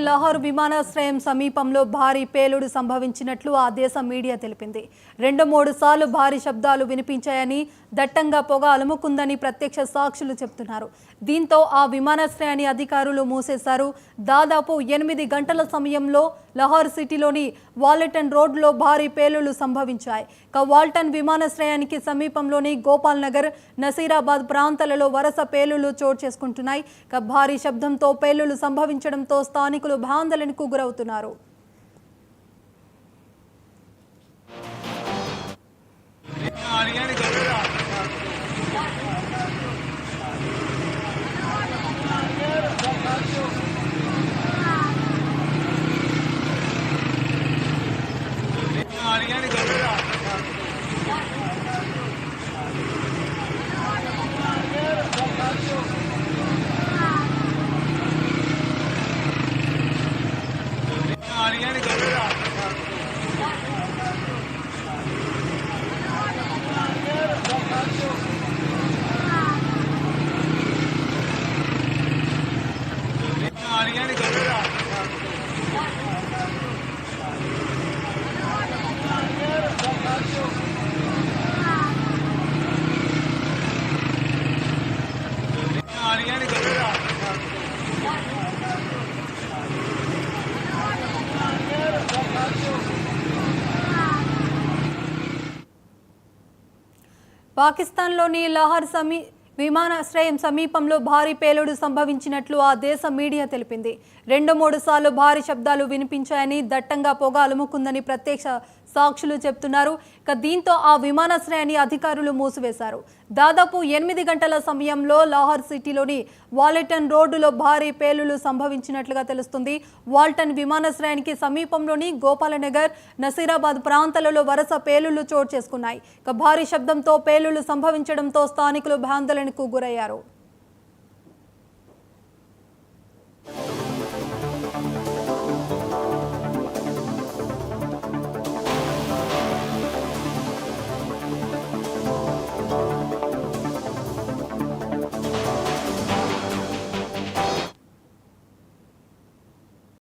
లాహోర్ విమానాశ్రయం సమీపంలో భారీ పేలుడు సంభవించినట్లు ఆ దేశ మీడియా తెలిపింది. 2-3 సార్లు భారీ శబ్దాలు వినిపించాయని, దట్టంగా పొగ అలుముకుందని ప్రత్యక్ష సాక్షులు చెబుతున్నారు. దీంతో ఆ విమానాశ్రయాన్ని అధికారులు మూసేశారు. దాదాపు 8 గంటల సమయంలో లాహోర్ సిటీలోని వాల్టన్ రోడ్లో భారీ పేలుళ్లు సంభవించాయి. వాల్టన్ విమానాశ్రయానికి సమీపంలోని గోపాల్ నగర్, నసీరాబాద్ ప్రాంతాలలో వరుస పేలుళ్లు చోటు చేసుకుంటున్నాయి. భారీ శబ్దంతో పేలుళ్లు సంభవించడంతో స్థానికులు భయాందోళనకు గురవుతున్నారు. పాకిస్తాన్లోని లాహోర్ విమానాశ్రయం సమీపంలో భారీ పేలుడు సంభవించినట్లు ఆ దేశ మీడియా తెలిపింది. 2-3 సార్లు భారీ శబ్దాలు వినిపించాయని, దట్టంగా పొగ అలుముకుందని ప్రత్యక్ష సాక్షులు చెబుతున్నారు. దీంతో ఆ విమానాశ్రయాన్ని అధికారులు మూసివేశారు. దాదాపు 8 గంటల సమయంలో లాహోర్ సిటీలోని వాల్టన్ రోడ్డులో భారీ పేలుళ్లు సంభవించినట్లుగా తెలుస్తుంది. వాల్టన్ విమానాశ్రయానికి సమీపంలోని గోపాలనగర్, నసీరాబాద్ ప్రాంతాలలో వరుస పేలుళ్లు చోటు చేసుకున్నాయి. భారీ శబ్దంతో పేలుళ్లు సంభవించడంతో స్థానికులు భయాందోళనకు గురయ్యారు.